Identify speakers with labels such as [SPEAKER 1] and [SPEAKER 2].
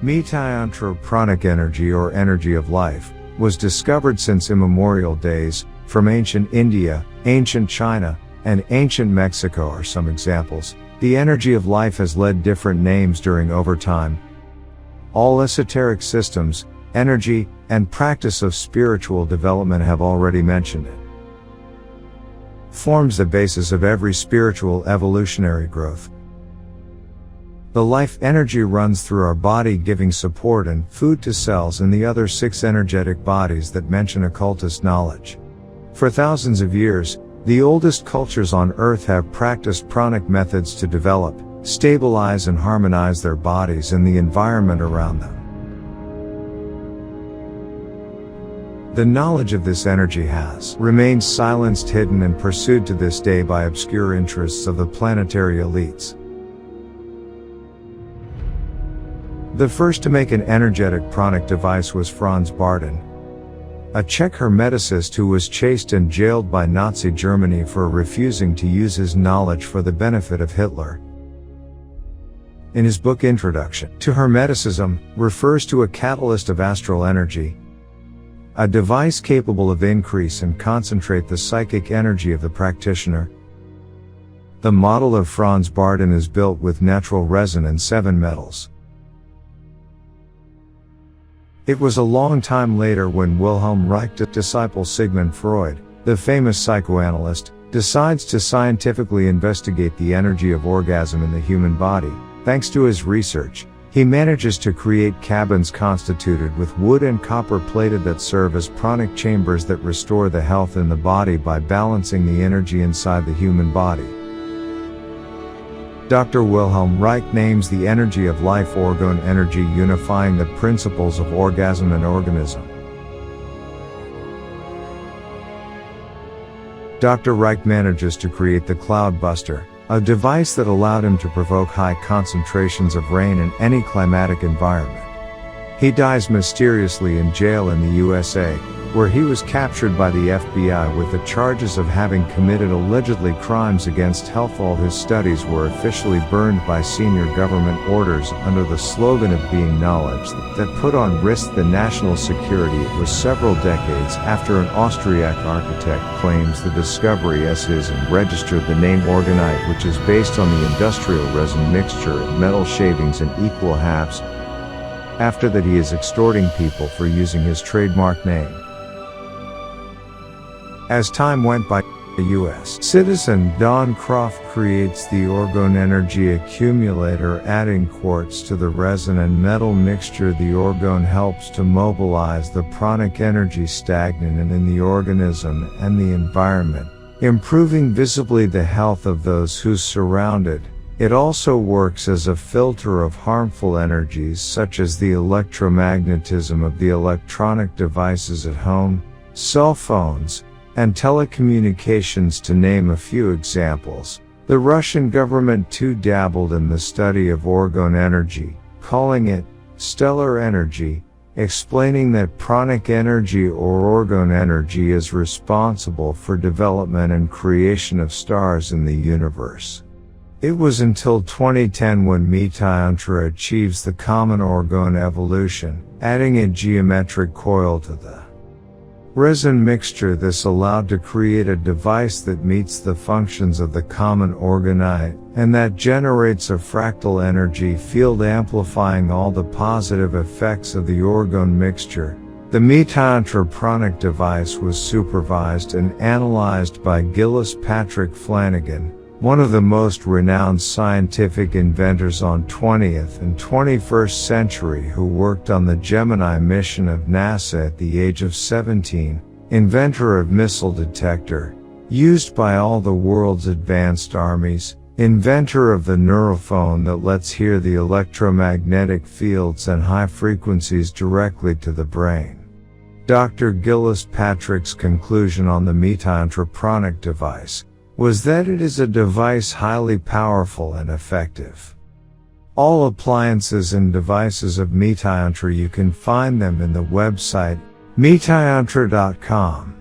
[SPEAKER 1] Metayantra pranic energy or energy of life was discovered since immemorial days, from ancient India, ancient China, and ancient Mexico are some examples. The energy of life has led different names over time. All esoteric systems, energy, and practice of spiritual development have already mentioned it. Forms the basis of every spiritual evolutionary growth. The life energy runs through our body, giving support and food to cells in the other 6 energetic bodies that mention occultist knowledge. For thousands of years, the oldest cultures on Earth have practiced pranic methods to develop, stabilize and harmonize their bodies and the environment around them. The knowledge of this energy has remained silenced, hidden and pursued to this day by obscure interests of the planetary elites. The first to make an energetic pranic device was Franz Bardon, a Czech hermeticist who was chased and jailed by Nazi Germany for refusing to use his knowledge for the benefit of Hitler. In his book Introduction to Hermeticism, refers to a catalyst of astral energy, a device capable of increase and concentrate the psychic energy of the practitioner. The model of Franz Bardon is built with natural resin and 7 metals. It was a long time later when Wilhelm Reich, disciple Sigmund Freud, the famous psychoanalyst, decides to scientifically investigate the energy of orgasm in the human body. Thanks to his research, he manages to create cabins constituted with wood and copper plated that serve as pranic chambers that restore the health in the body by balancing the energy inside the human body. Dr. Wilhelm Reich names the energy of life Orgone energy, unifying the principles of orgasm and organism. Dr. Reich manages to create the Cloud Buster, a device that allowed him to provoke high concentrations of rain in any climatic environment. He dies mysteriously in jail in the USA, where he was captured by the FBI with the charges of having committed allegedly crimes against health. All his studies were officially burned by senior government orders under the slogan of being knowledge that put on risk the national security. It was several decades after an Austriac architect claims the discovery as his and registered the name Orgonite, which is based on the industrial resin mixture of metal shavings in equal halves. After that, he is extorting people for using his trademark name. As time went by, the U.S. citizen Don Croft creates the Orgone energy accumulator, adding quartz to the resin and metal mixture. The Orgone helps to mobilize the pranic energy stagnant in the organism and the environment, improving visibly the health of those who surround it. It also works as a filter of harmful energies such as the electromagnetism of the electronic devices at home, cell phones, and telecommunications, to name a few examples. The Russian government too dabbled in the study of Orgone energy, calling it stellar energy, explaining that pranic energy or Orgone energy is responsible for development and creation of stars in the universe. It was until 2010 when Metayantra achieves the common Orgone evolution, adding a geometric coil to the resin mixture. This allowed to create a device that meets the functions of the common orgonite, and that generates a fractal energy field amplifying all the positive effects of the Orgone mixture. The Metayantra pranic device was supervised and analyzed by Gillis Patrick Flanagan, one of the most renowned scientific inventors on 20th and 21st century, who worked on the Gemini mission of NASA at the age of 17, inventor of missile detector, used by all the world's advanced armies, inventor of the Neurophone that lets hear the electromagnetic fields and high frequencies directly to the brain. Dr. Gillis Patrick's conclusion on the Metayantra pranic device was that it is a device highly powerful and effective. All appliances and devices of Metayantra, you can find them in the website metayantra.com.